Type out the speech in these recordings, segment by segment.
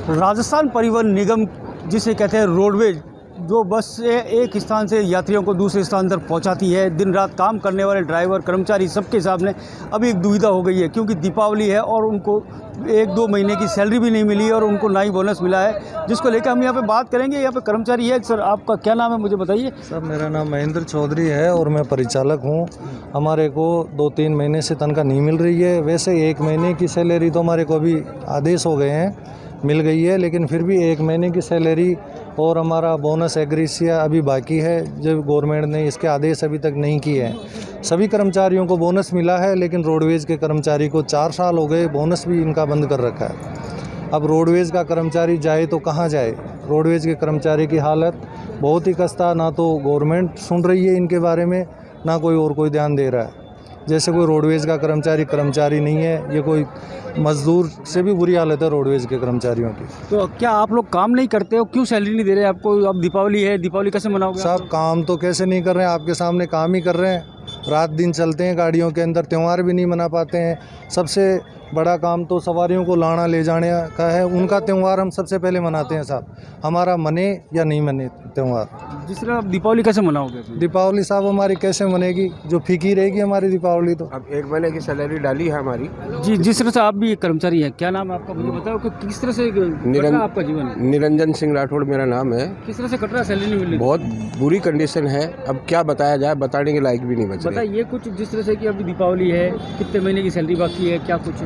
राजस्थान परिवहन निगम जिसे कहते हैं रोडवेज, जो बस से एक स्थान से यात्रियों को दूसरे स्थान तक पहुंचाती है, दिन रात काम करने वाले ड्राइवर कर्मचारी सबके सामने अभी एक दुविधा हो गई है, क्योंकि दीपावली है और उनको 1-2 महीने की सैलरी भी नहीं मिली और उनको ना ही बोनस मिला है, जिसको लेकर हम यहाँ पे बात करेंगे। यहाँ पे कर्मचारी है। सर, आपका क्या नाम है, मुझे बताइए। सर, मेरा नाम महेंद्र चौधरी है और मैं परिचालक हूँ। हमारे को 2-3 महीने से तनख्वाह नहीं मिल रही है। वैसे 1 महीने की सैलरी तो हमारे को अभी आदेश हो गए हैं, मिल गई है, लेकिन फिर भी 1 महीने की सैलरी और हमारा बोनस एग्रीसिया अभी बाकी है, जो गवर्नमेंट ने इसके आदेश अभी तक नहीं किए हैं। सभी कर्मचारियों को बोनस मिला है, लेकिन रोडवेज के कर्मचारी को 4 साल हो गए, बोनस भी इनका बंद कर रखा है। अब रोडवेज का कर्मचारी जाए तो कहाँ जाए? रोडवेज के कर्मचारी की हालत बहुत ही खस्ता, ना तो गवर्नमेंट सुन रही है इनके बारे में, ना कोई ध्यान दे रहा है। जैसे कोई रोडवेज का कर्मचारी नहीं है, ये कोई मजदूर से भी बुरी हालत है रोडवेज के कर्मचारियों की। तो क्या आप लोग काम नहीं करते हो? क्यों सैलरी नहीं दे रहे आपको? अब दीपावली है, दीपावली कैसे मनाओगे? साहब, काम तो कैसे नहीं कर रहे हैं, आपके सामने काम ही कर रहे हैं। रात दिन चलते हैं गाड़ियों के अंदर, त्यौहार भी नहीं मना पाते हैं। सबसे बड़ा काम तो सवारियों को लाना ले जाने का है, उनका त्यौहार हम सबसे पहले मनाते हैं साहब, हमारा मने या नहीं मने त्यौहार। जिस तरह दीपावली कैसे मनाओगे? दीपावली साहब हमारी कैसे मनेगी, जो फीकी रहेगी हमारी दीपावली तो। अब 1 महीने की सैलरी डाली है हमारी। जी, जिस तरह से आप भी एक कर्मचारी हैं, क्या नाम है आपका, मुझे बताओ कि किस तरह से कट रहा है आपका जीवन? निरंजन सिंह राठौड़ मेरा नाम है। किस तरह से कट रहा है? सैलरी नहीं मिल रही? बहुत बुरी कंडीशन है, अब क्या बताया जाए, बताने के लायक भी नहीं बच रहे। बताइए कुछ, जिस तरह से कि अभी दीपावली है, कितने महीने की सैलरी बाकी है, क्या कुछ?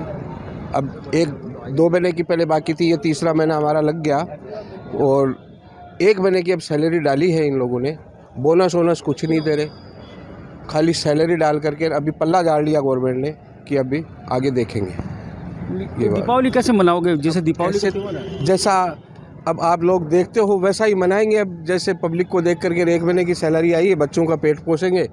अब 1-2 महीने की पहले बाकी थी, ये तीसरा महीना हमारा लग गया और 1 महीने की अब सैलरी डाली है इन लोगों ने। बोनस वोनस कुछ नहीं दे रहे, खाली सैलरी डाल करके अभी पल्ला झाड़ लिया गवर्नमेंट ने कि अभी आगे देखेंगे। दीपावली कैसे मनाओगे? जैसे दीपावली जैसा अब आप लोग देखते हो वैसा ही मनाएंगे। अब जैसे पब्लिक को देख करके 1 महीने की सैलरी आई है, बच्चों का पेट पोसेंगे,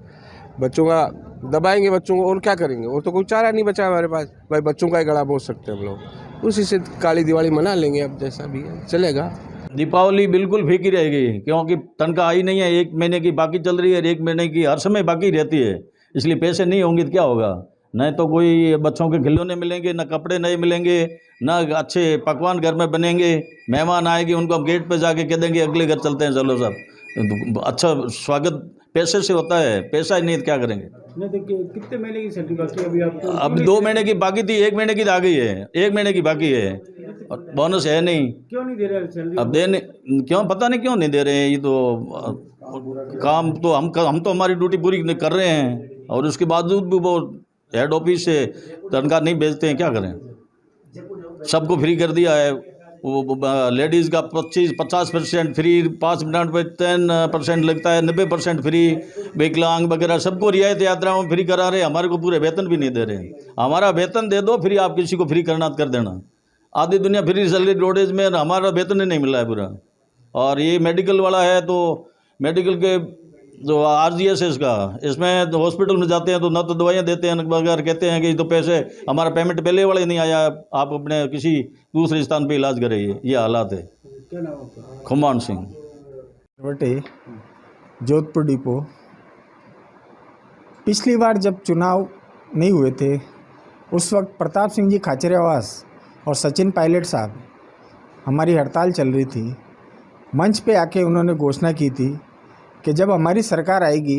बच्चों का दबाएंगे बच्चों को, और क्या करेंगे? और तो कोई चारा नहीं बचा हमारे पास, भाई बच्चों का ही गला पोस सकते हैं हम लोग, उसी से काली दिवाली मना लेंगे। अब जैसा भी है चलेगा। दीपावली बिल्कुल फीकी रहेगी, क्योंकि तनख्वाह आई नहीं है, 1 महीने की बाकी चल रही है, 1 महीने की हर समय बाकी रहती है, इसलिए पैसे नहीं होंगे तो क्या होगा? नहीं तो कोई बच्चों के खिलौने मिलेंगे, ना कपड़े नए मिलेंगे, ना अच्छे पकवान घर में बनेंगे, मेहमान आएंगे उनको हम गेट पे जाके कह देंगे अगले घर चलते हैं चलो सब। अच्छा स्वागत पैसे से होता है, पैसा ही नहीं तो क्या करेंगे? नहीं, देखिए कितने महीने की सैलरी बाकी है अभी आपको? अब 2 महीने की बाकी थी, 1 महीने की आ गई है, 1 महीने की बाकी है और बोनस है नहीं। क्यों नहीं दे रहे सैलरी? अब देने क्यों, पता नहीं क्यों नहीं दे रहे हैं। ये तो काम तो हम तो हमारी ड्यूटी पूरी कर रहे हैं और उसके बावजूद भी वो हेड ऑफिस से तनख्वाह नहीं भेजते हैं, क्या करें? सबको फ्री कर दिया है। वो लेडीज़ का 50% फ्री, 5 मिनट पे 10% लगता है, 90% फ्री, विकलांग वगैरह सबको रियायत यात्राओं में फ्री करा रहे हैं। हमारे को पूरे वेतन भी नहीं दे रहे। हमारा वेतन दे दो, फ्री आप किसी को फ्री करना कर देना। आधी दुनिया फ्री सैलरी रोडेज में, हमारा वेतन ही नहीं मिल रहा है पूरा। और ये मेडिकल वाला है तो मेडिकल के जो RGSS का, इसमें तो हॉस्पिटल में जाते हैं तो ना तो दवाइयाँ देते हैं, बगैर कहते हैं कि तो पैसे हमारा पेमेंट पहले वाला ही नहीं आया, आप अपने किसी दूसरे स्थान पे इलाज करिए। ये हालात है। क्या नाम आपका? खुमान सिंह, बटे जोधपुर डिपो। पिछली बार जब चुनाव नहीं हुए थे, उस वक्त प्रताप सिंह जी खाचरियावास और सचिन पायलट साहब, हमारी हड़ताल चल रही थी। मंच पे आके उन्होंने घोषणा की थी कि जब हमारी सरकार आएगी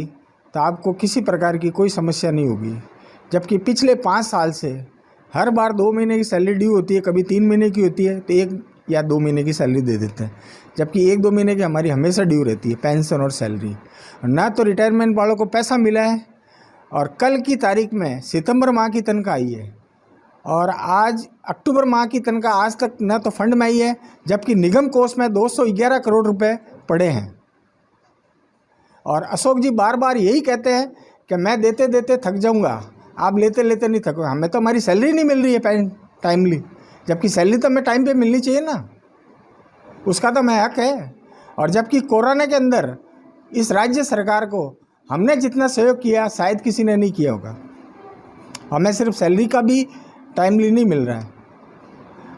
तो आपको किसी प्रकार की कोई समस्या नहीं होगी। जबकि पिछले 5 साल से हर बार 2 महीने की सैलरी ड्यू होती है, कभी 3 महीने की होती है तो 1 या 2 महीने की सैलरी दे देते हैं, जबकि 1-2 महीने की हमारी हमेशा ड्यू रहती है पेंशन और सैलरी। ना तो रिटायरमेंट वालों को पैसा मिला है, और कल की तारीख में सितंबर माह की तनख्वाह आई है और आज अक्टूबर माह की तनख्वाह आज तक न तो फंड में आई है, जबकि निगम कोष में 211 करोड़ रुपए पड़े हैं। और अशोक जी बार बार यही कहते हैं कि मैं देते देते थक जाऊंगा, आप लेते लेते नहीं थको। हमें तो हमारी सैलरी नहीं मिल रही है टाइमली, जबकि सैलरी तो हमें टाइम पे मिलनी चाहिए ना, उसका तो हमें हक है। और जबकि कोरोना के अंदर इस राज्य सरकार को हमने जितना सहयोग किया शायद किसी ने नहीं किया होगा। हमें सिर्फ सैलरी का भी टाइमली नहीं मिल रहा है।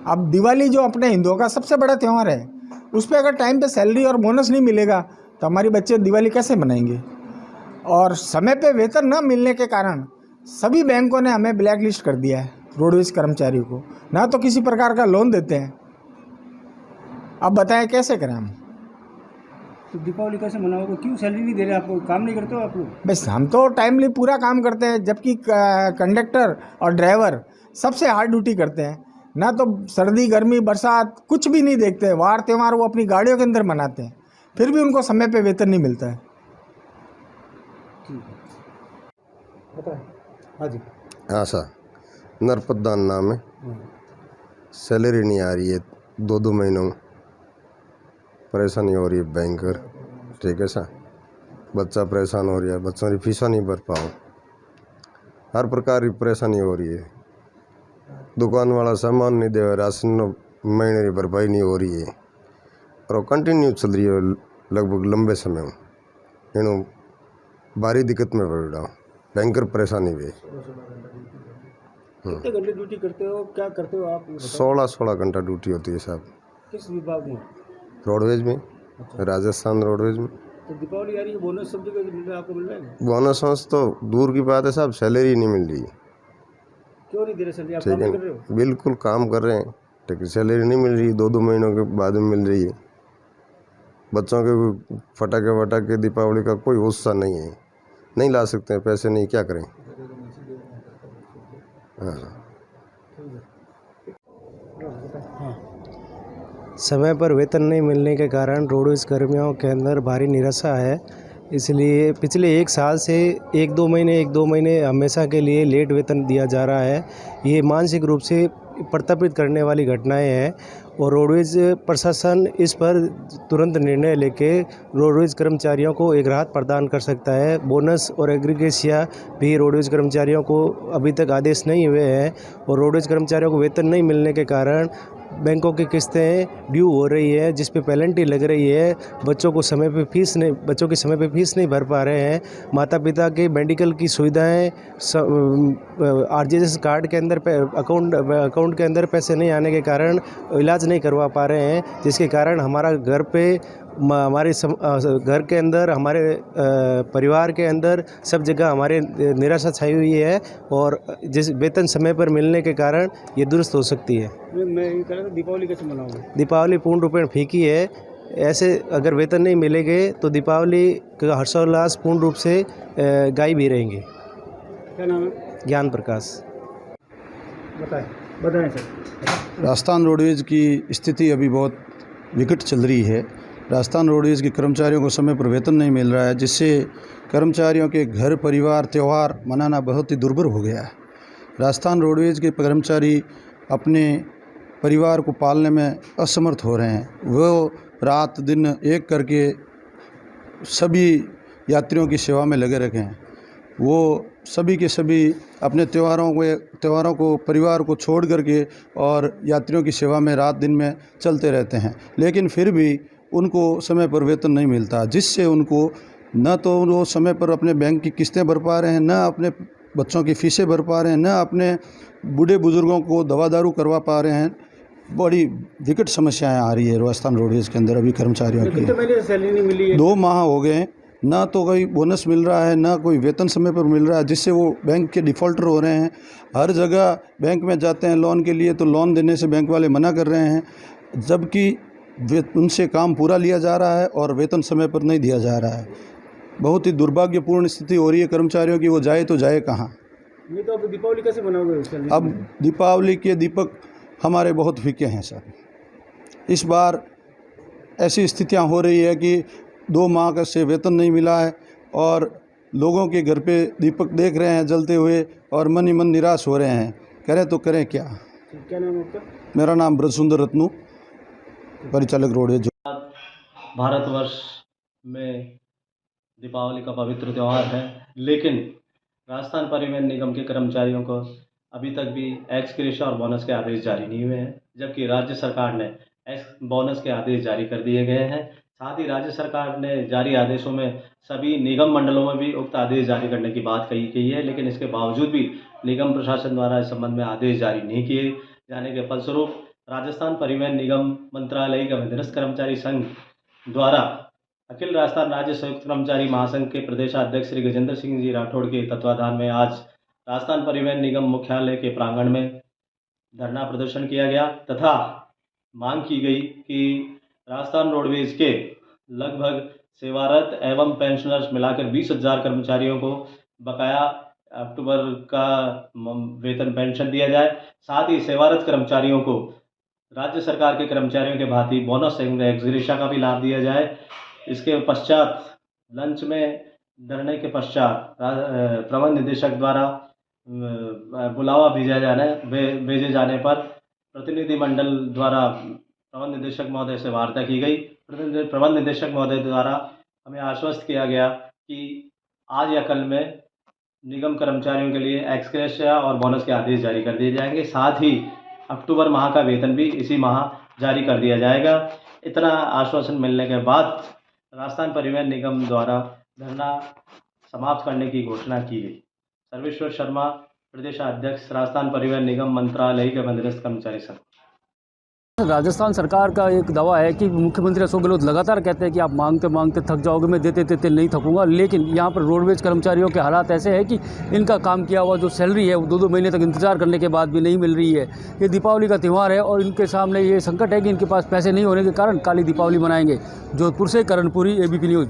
अब दिवाली जो अपने हिंदुओं का सबसे बड़ा त्यौहार है, उस पर अगर टाइम पे सैलरी और बोनस नहीं मिलेगा तो हमारे बच्चे दिवाली कैसे मनाएंगे? और समय पे वेतन न मिलने के कारण सभी बैंकों ने हमें ब्लैक लिस्ट कर दिया है, रोडवेज कर्मचारियों को। ना तो किसी प्रकार का लोन देते हैं अब बताएं कैसे करें हम? तो दीपावली कैसे मनाओगे? क्यों सैलरी नहीं दे रहे आपको? काम नहीं करते हो आप लोग? बस हम तो टाइमली पूरा काम करते हैं, जबकि कंडक्टर और ड्राइवर सबसे हार्ड ड्यूटी करते हैं। ना तो सर्दी गर्मी बरसात कुछ भी नहीं देखते, वार त्यौहार वो अपनी गाड़ियों के अंदर मनाते हैं, फिर भी उनको समय पे वेतन नहीं मिलता है। हाँ जी। हाँ सर, नरपतदान नाम है। सैलरी नहीं आ रही है 2-2 महीनों, परेशानी हो रही है भयंकर। ठीक है सर, बच्चा परेशान हो रहा है, बच्चों की फीसा नहीं भर पाओ, हर प्रकार की परेशानी हो रही है। दुकान वाला सामान नहीं दे, राशन महीने की भरपाई नहीं हो रही है और वो कंटिन्यू चल रही है लगभग लंबे समय में। इन्हों भारी दिक्कत में पड़ रहा हूँ, भयंकर परेशानी भी। कितने घंटे ड्यूटी करते हो? क्या करते हो आप? 16 घंटा ड्यूटी होती है साहब। किस विभाग में? रोडवेज में, राजस्थान रोडवेज में। तो दीपावली आ रही है, बोनस सब जगह मिल रहा है, आपको मिल रहा है? बोनस वोनस तो दूर की बात है साहब, सैलरी नहीं मिल रही। क्यों नहीं दे रहे सैलरी? आप ठीक काम नहीं कर रहे है, हो? बिल्कुल काम कर रहे हैं, लेकिन सैलरी नहीं मिल रही, 2-2 महीनों के बाद में मिल रही है। बच्चों के फटाके वटाके दीपावली का कोई उत्साह नहीं है, नहीं ला सकते हैं, पैसे नहीं, क्या करें। हाँ, समय पर वेतन नहीं मिलने के कारण रोडवेज कर्मियों के अंदर भारी निराशा है। इसलिए पिछले 1 साल से 1-2 महीने हमेशा के लिए लेट वेतन दिया जा रहा है। ये मानसिक रूप से प्रतापित करने वाली घटनाएं हैं और रोडवेज प्रशासन इस पर तुरंत निर्णय लेके रोडवेज कर्मचारियों को एक राहत प्रदान कर सकता है। बोनस और एग्रीगेशिया भी रोडवेज कर्मचारियों को अभी तक आदेश नहीं हुए हैं और रोडवेज कर्मचारियों को वेतन नहीं मिलने के कारण बैंकों की किस्तें ड्यू हो रही है, जिस पे पेनल्टी लग रही है। बच्चों की समय पे फीस नहीं भर पा रहे हैं। माता पिता के मेडिकल की सुविधाएं आरजेएस कार्ड के अंदर अकाउंट के अंदर पैसे नहीं आने के कारण इलाज नहीं करवा पा रहे हैं, जिसके कारण हमारा घर पे घर के अंदर, हमारे परिवार के अंदर सब जगह हमारे निराशा छाई हुई है और जिस वेतन समय पर मिलने के कारण ये दुरुस्त हो सकती है। मैं ये कह रहा था, दीपावली कैसे मनाओगे? दीपावली पूर्ण रूपेण फीकी है। ऐसे अगर वेतन नहीं मिलेंगे तो दीपावली का हर्षोल्लास पूर्ण रूप से गायब ही रहेंगे। क्या नाम है? ज्ञान प्रकाश। बताएं सर। राजस्थान रोडवेज की स्थिति अभी बहुत विकट चल रही है। राजस्थान रोडवेज के कर्मचारियों को समय पर वेतन नहीं मिल रहा है, जिससे कर्मचारियों के घर परिवार त्यौहार मनाना बहुत ही दुर्भर हो गया है। राजस्थान रोडवेज के कर्मचारी अपने परिवार को पालने में असमर्थ हो रहे हैं। वो रात दिन एक करके सभी यात्रियों की सेवा में लगे रखे हैं। वो सभी के सभी अपने त्योहारों को परिवार को छोड़ करके और यात्रियों की सेवा में रात दिन में चलते रहते हैं, लेकिन फिर भी उनको समय पर वेतन नहीं मिलता, जिससे उनको न तो वो समय पर अपने बैंक की किस्तें भर पा रहे हैं, न अपने बच्चों की फीसें भर पा रहे हैं, न अपने बूढ़े बुजुर्गों को दवा दारू करवा पा रहे हैं। बड़ी विकट समस्याएं आ रही है राजस्थान रोडवेज के अंदर अभी कर्मचारियों की। कितने महीने से सैलरी नहीं मिली है? 2 माह हो गए, ना तो कोई बोनस मिल रहा है, ना कोई वेतन समय पर मिल रहा है, जिससे वो बैंक के डिफ़ॉल्टर हो रहे हैं। हर जगह बैंक में जाते हैं लोन के लिए तो लोन देने से बैंक वाले मना कर रहे हैं, जबकि उनसे काम पूरा लिया जा रहा है और वेतन समय पर नहीं दिया जा रहा है। बहुत ही दुर्भाग्यपूर्ण स्थिति हो रही है कर्मचारियों की, वो जाए तो जाए कहाँ। ये तो अब दीपावली कैसे मनाओगे? अब दीपावली के दीपक हमारे बहुत फीके हैं सर। इस बार ऐसी स्थितियां हो रही है कि 2 माह का से वेतन नहीं मिला है और लोगों के घर पे दीपक देख रहे हैं जलते हुए और मन ही मन निराश हो रहे हैं। करें तो करें क्या। क्या नाम है आपका? मेरा नाम ब्रजसुंदर रत्नू, परिचालक रोडवेज। भारतवर्ष में दीपावली का पवित्र त्यौहार है, लेकिन राजस्थान परिवहन निगम के कर्मचारियों को अभी तक भी एक्स ग्रेशिया और बोनस के आदेश जारी नहीं हुए हैं, जबकि राज्य सरकार ने बोनस के आदेश जारी कर दिए गए हैं। साथ ही राज्य सरकार ने जारी आदेशों में सभी निगम मंडलों में भी उक्त आदेश जारी करने की बात कही गई है, लेकिन इसके बावजूद भी निगम प्रशासन द्वारा इस संबंध में आदेश जारी नहीं किए जाने के फलस्वरूप राजस्थान परिवहन निगम मंत्रालय का मध्यस्थ कर्मचारी संघ द्वारा अखिल राजस्थान राज्य संयुक्त कर्मचारी महासंघ के प्रदेशाध्यक्ष श्री गजेंद्र सिंह जी राठौड़ के तत्वाधान में आज राजस्थान परिवहन निगम मुख्यालय के प्रांगण में धरना प्रदर्शन किया गया तथा मांग की गई कि राजस्थान रोडवेज के लगभग सेवारत एवं पेंशनर्स मिलाकर 20,000 कर्मचारियों को बकाया अक्टूबर का वेतन पेंशन दिया जाए। साथ ही सेवारत कर्मचारियों को राज्य सरकार के कर्मचारियों के भांति बोनस एवं एक्स-ग्रेशिया का भी लाभ दिया जाए। इसके पश्चात लंच में धरने के पश्चात प्रबंध निदेशक द्वारा बुलावा भेजे जाने पर प्रतिनिधिमंडल द्वारा प्रबंध निदेशक महोदय से वार्ता की गई। प्रबंध निदेशक महोदय द्वारा हमें आश्वस्त किया गया कि आज या कल में निगम कर्मचारियों के लिए एक्स-ग्रेशिया और बोनस के आदेश जारी कर दिए जाएंगे। साथ ही अक्टूबर माह का वेतन भी इसी माह जारी कर दिया जाएगा। इतना आश्वासन मिलने के बाद राजस्थान परिवहन निगम द्वारा धरना समाप्त करने की घोषणा की गई। सर्वेश्वर शर्मा, प्रदेशाध्यक्ष, राजस्थान परिवहन निगम मंत्रालय के मध्यस्थ कर्मचारी संघ। राजस्थान सरकार का एक दावा है कि मुख्यमंत्री अशोक गहलोत लगातार कहते हैं कि आप मांगते मांगते थक जाओगे, मैं देते देते नहीं थकूंगा। लेकिन यहाँ पर रोडवेज कर्मचारियों के हालात ऐसे हैं कि इनका काम किया हुआ जो सैलरी है वो 2-2 महीने तक इंतजार करने के बाद भी नहीं मिल रही है। ये दीपावली का त्यौहार है और इनके सामने ये संकट है कि इनके पास पैसे नहीं होने के कारण काली दीपावली मनाएंगे। जोधपुर से करणपुरी, ABP न्यूज़।